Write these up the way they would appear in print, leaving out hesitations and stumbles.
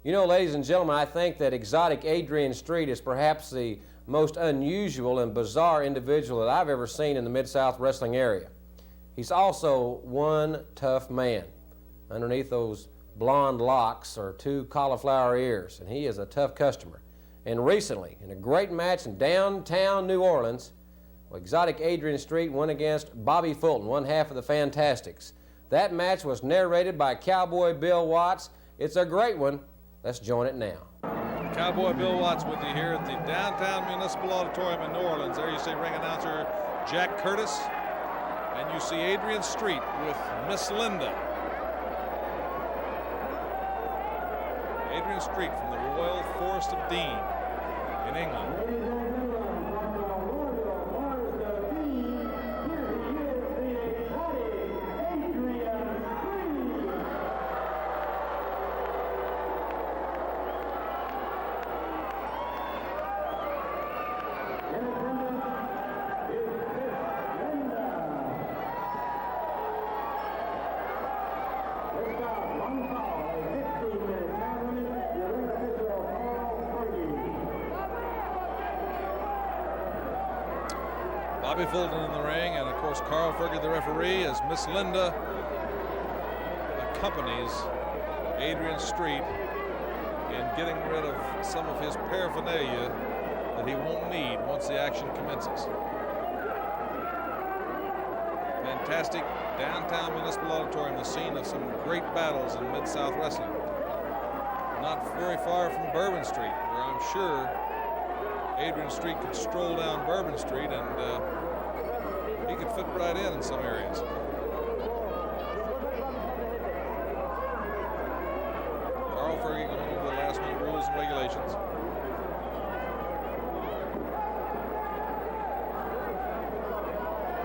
You know, ladies and gentlemen, I think that exotic Adrian Street is perhaps the most unusual and bizarre individual that I've ever seen in the Mid-South wrestling area. He's also one tough man. Underneath those blonde locks are two cauliflower ears, and he is a tough customer. And recently, in a great match in downtown New Orleans, exotic Adrian Street went against Bobby Fulton, one half of the Fantastics. That match was narrated by Cowboy Bill Watts. It's a great one. Let's join it now. Cowboy Bill Watts with you here at the downtown Municipal Auditorium in New Orleans. There you see ring announcer Jack Curtis, and you see Adrian Street with Miss Linda. Adrian Street from the Royal Forest of Dean in England. Bobby Fulton in the ring, and of course Carl Fergie, the referee, as Miss Linda accompanies Adrian Street in getting rid of some of his paraphernalia that he won't need once the action commences. Fantastic downtown Municipal Auditorium, the scene of some great battles in Mid-South wrestling. Not very far from Bourbon Street, where I'm sure Adrian Street could stroll down Bourbon Street and he could fit right in some areas. Carl Fergie going over the last minute rules and regulations.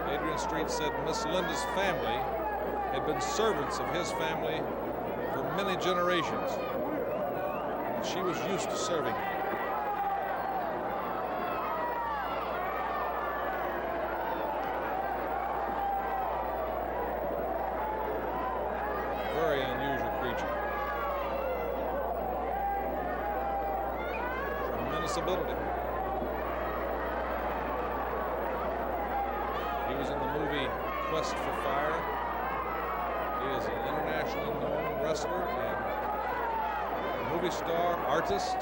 Adrian Street said Miss Linda's family had been servants of his family for many generations. And she was used to serving him. Very unusual creature. Tremendous ability. He was in the movie Quest for Fire. He is an internationally known wrestler and movie star, artist.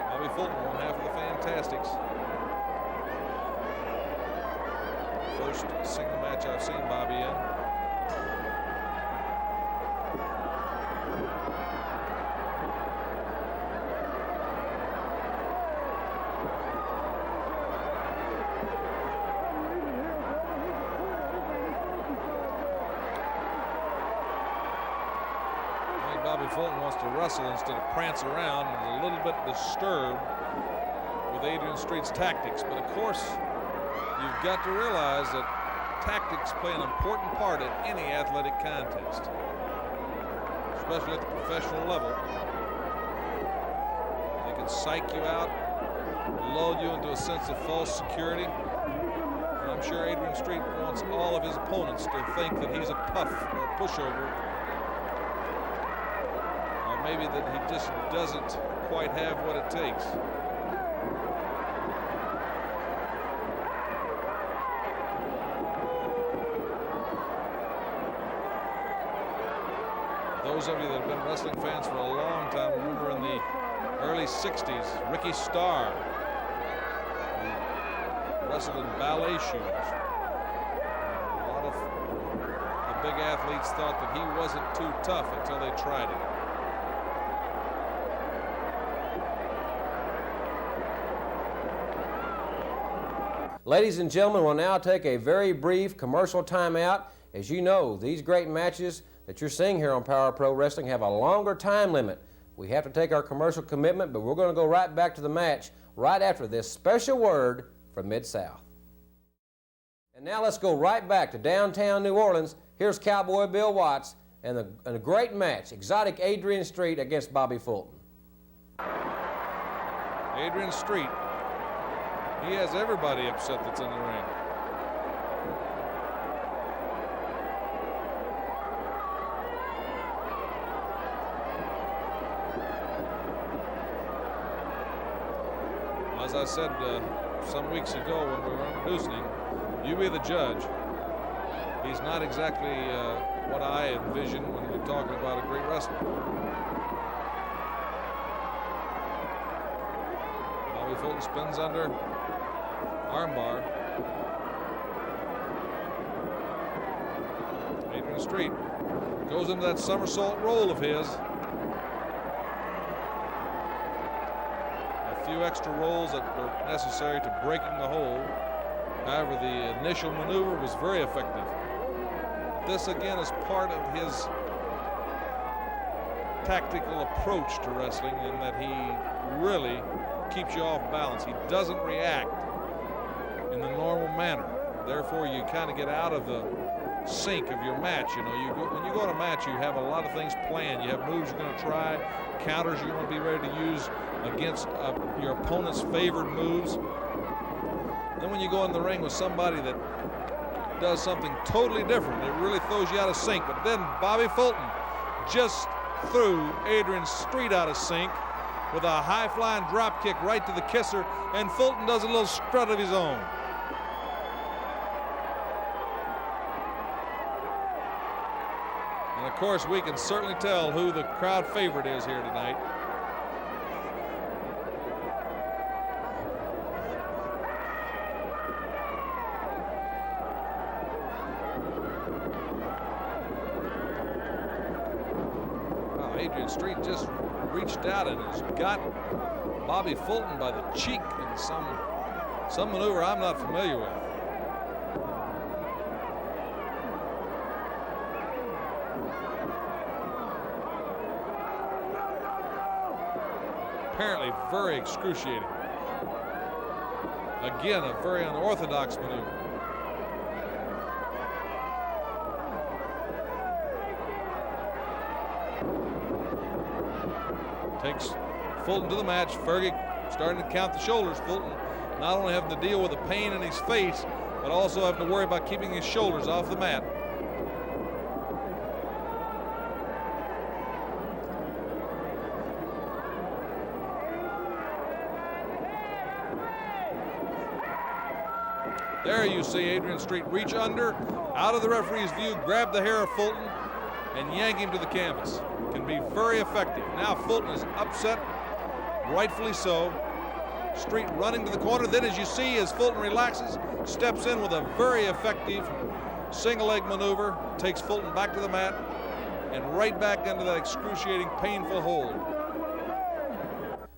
Bobby Fulton, one half of the Fantastics. First single match I've seen Bobby in. Bobby Fulton wants to wrestle instead of prance around, and is a little bit disturbed with Adrian Street's tactics. But of course, you've got to realize that tactics play an important part in any athletic contest, especially at the professional level. They can psych you out, lull you into a sense of false security. And I'm sure Adrian Street wants all of his opponents to think that he's a puff or a pushover, maybe that he just doesn't quite have what it takes. Those of you that have been wrestling fans for a long time remember in the early 60s, Ricky Starr, who wrestled in ballet shoes. A lot of the big athletes thought that he wasn't too tough until they tried it. Ladies and gentlemen, we'll now take a very brief commercial timeout. As you know, these great matches that you're seeing here on Power Pro Wrestling have a longer time limit. We have to take our commercial commitment, but we're going to go right back to the match right after this special word from Mid-South. And now let's go right back to downtown New Orleans. Here's Cowboy Bill Watts and a great match, exotic Adrian Street against Bobby Fulton. Adrian Street, He has everybody upset that's in the ring. As I said some weeks ago when we were introducing him, you be the judge. He's not exactly what I envision when we're talking about a great wrestler. Bobby Fulton spins under armbar. Adrian Street goes into that somersault roll of his. A few extra rolls that were necessary to breaking the hold. However, the initial maneuver was very effective. This again is part of his tactical approach to wrestling, in that he really keeps you off balance. He doesn't react in the normal manner. Therefore, you kind of get out of the sync of your match. You know, when you go on a match, you have a lot of things planned. You have moves you're going to try, counters you're going to be ready to use against your opponent's favored moves. Then when you go in the ring with somebody that does something totally different, it really throws you out of sync. But then Bobby Fulton just threw Adrian Street out of sync with a high-flying drop kick right to the kisser, and Fulton does a little strut of his own. And of course, we can certainly tell who the crowd favorite is here tonight. Adrian Street just reached out and has got Bobby Fulton by the cheek in some maneuver I'm not familiar with. Apparently very excruciating. Again, a very unorthodox maneuver. Takes Fulton to the match. Fergie starting to count the shoulders. Fulton not only having to deal with the pain in his face, but also having to worry about keeping his shoulders off the mat. There you see Adrian Street reach under, out of the referee's view, grab the hair of Fulton, and yank him to the canvas. Can be very effective. Now Fulton is upset, rightfully so. Street running to the corner. Then, as you see, as Fulton relaxes, steps in with a very effective single leg maneuver, takes Fulton back to the mat and right back into that excruciating, painful hold.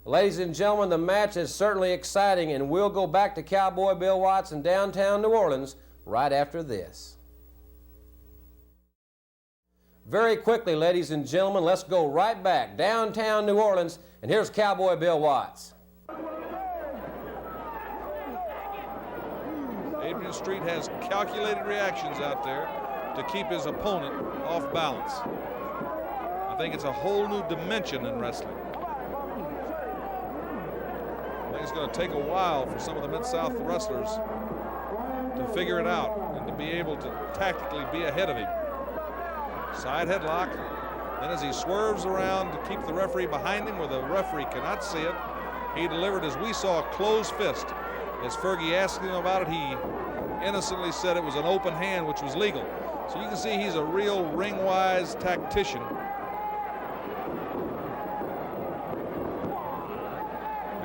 Ladies and gentlemen, the match is certainly exciting, and we'll go back to Cowboy Bill Watts in downtown New Orleans right after this. Very quickly, ladies and gentlemen, let's go right back downtown New Orleans, and here's Cowboy Bill Watts. Adrian Street has calculated reactions out there to keep his opponent off balance. I think it's a whole new dimension in wrestling. I think it's going to take a while for some of the Mid-South wrestlers to figure it out and to be able to tactically be ahead of him. Side headlock. Then as he swerves around to keep the referee behind him where the referee cannot see it, he delivered, as we saw, a closed fist. As Fergie asked him about it, he innocently said it was an open hand, which was legal. So you can see he's a real ring-wise tactician.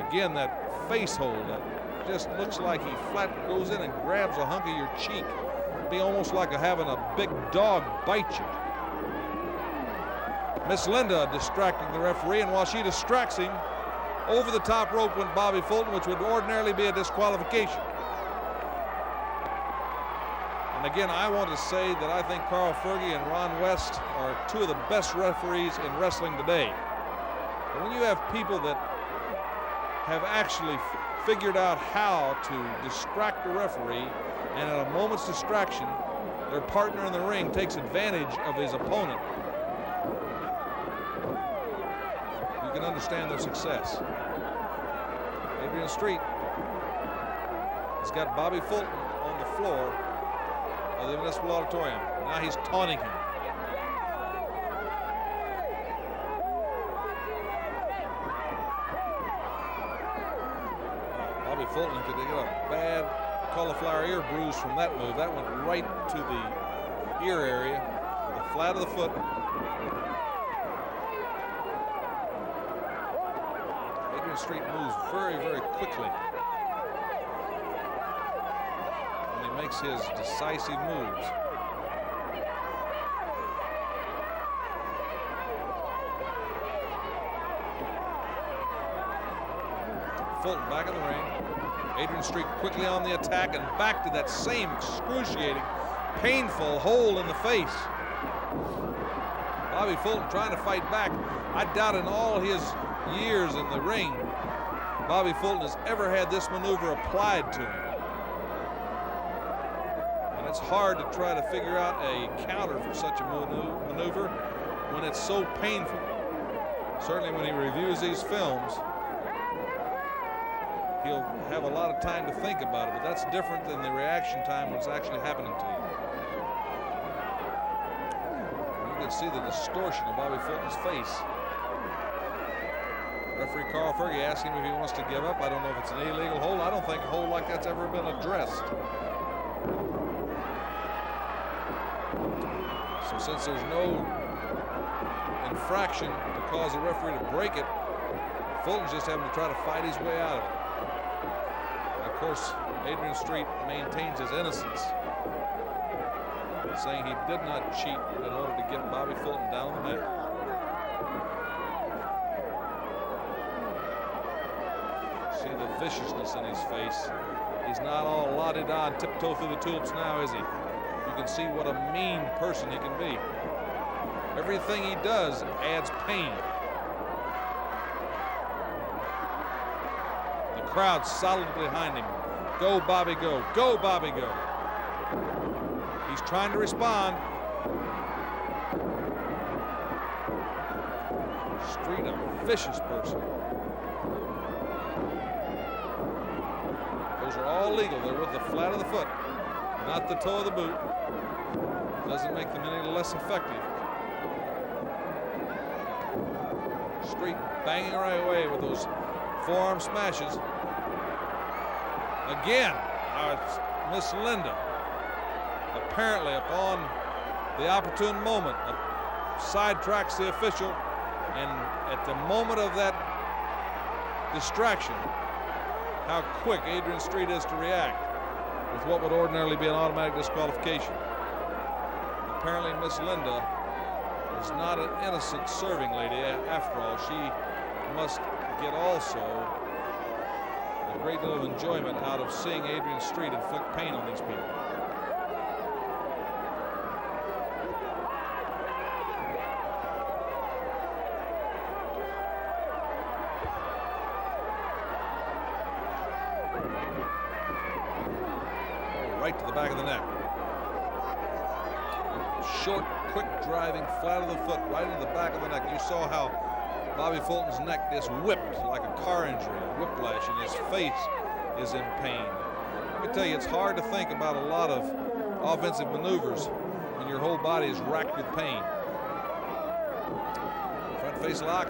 Again, that face hold, that just looks like he flat goes in and grabs a hunk of your cheek. It'd be almost like having a big dog bite you. Miss Linda distracting the referee, and while she distracts him, over the top rope went Bobby Fulton, which would ordinarily be a disqualification. And again, I want to say that I think Carl Fergie and Ron West are two of the best referees in wrestling today. But when you have people that have actually figured out how to distract the referee, and at a moment's distraction, their partner in the ring takes advantage of his opponent, you can understand their success. Adrian Street He's got Bobby Fulton on the floor of the Municipal Auditorium. Now he's taunting him. Bobby Fulton could get a bad cauliflower ear bruise from that move. That went right to the ear area with the flat of the foot. Adrian Street moves very, very quickly when he makes his decisive moves. Fulton back in the ring. Adrian Street quickly on the attack and back to that same excruciating, painful hole in the face. Bobby Fulton trying to fight back. I doubt in all his years in the ring, Bobby Fulton has ever had this maneuver applied to him. And it's hard to try to figure out a counter for such a maneuver when it's so painful. Certainly when he reviews these films, he'll have a lot of time to think about it, but that's different than the reaction time when it's actually happening to you. You can see the distortion of Bobby Fulton's face. Referee Carl Fergie asked him if he wants to give up. I don't know if it's an illegal hold. I don't think a hold like that's ever been addressed. So since there's no infraction to cause the referee to break it, Fulton's just having to try to fight his way out of it. Of course, Adrian Street maintains his innocence, saying he did not cheat in order to get Bobby Fulton down on the mat. See the viciousness in his face. He's not all la-di-da and tiptoe through the tulips now, is he? You can see what a mean person he can be. Everything he does adds pain. Crowd solid behind him. Go, Bobby, go. Go, Bobby, go. He's trying to respond. Street, a vicious person. Those are all legal. They're with the flat of the foot, not the toe of the boot. Doesn't make them any less effective. Street banging right away with those forearm smashes. Again, Miss Linda, apparently upon the opportune moment, sidetracks the official, and at the moment of that distraction, how quick Adrian Street is to react with what would ordinarily be an automatic disqualification. Apparently Miss Linda is not an innocent serving lady after all. She must get also a great deal of enjoyment out of seeing Adrian Street inflict pain on these people. Oh, right to the back of the neck. Short, quick driving, flat of the foot, right into the back of the neck. You saw how Bobby Fulton's neck is whipped like a car injury, a whiplash, and his face is in pain. Let me tell you, it's hard to think about a lot of offensive maneuvers when your whole body is racked with pain. Front face lock.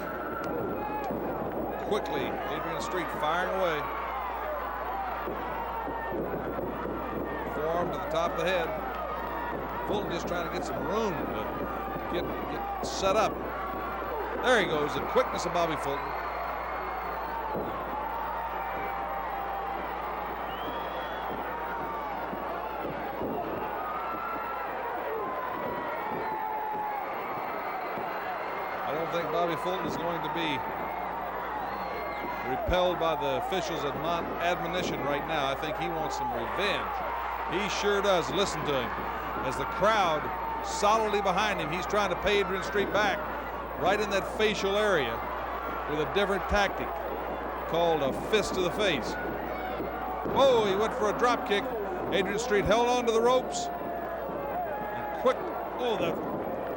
Quickly, Adrian Street firing away. Forearm to the top of the head. Fulton just trying to get some room to get set up. There he goes, the quickness of Bobby Fulton. I don't think Bobby Fulton is going to be repelled by the officials' admonition right now. I think he wants some revenge. He sure does. Listen to him. As the crowd solidly behind him, he's trying to pay Adrian Street back right in that facial area with a different tactic called a fist to the face. Oh, he went for a drop kick. Adrian Street held on to the ropes. And quick, oh, that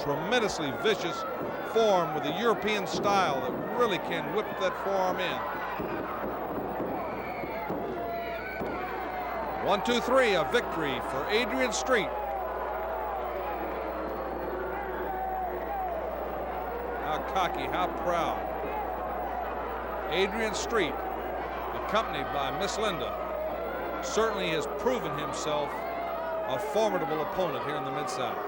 tremendously vicious forearm with the European style that really can whip that forearm in. 1, 2, 3, a victory for Adrian Street. How cocky, how proud. Adrian Street, accompanied by Miss Linda, certainly has proven himself a formidable opponent here in the Mid-South.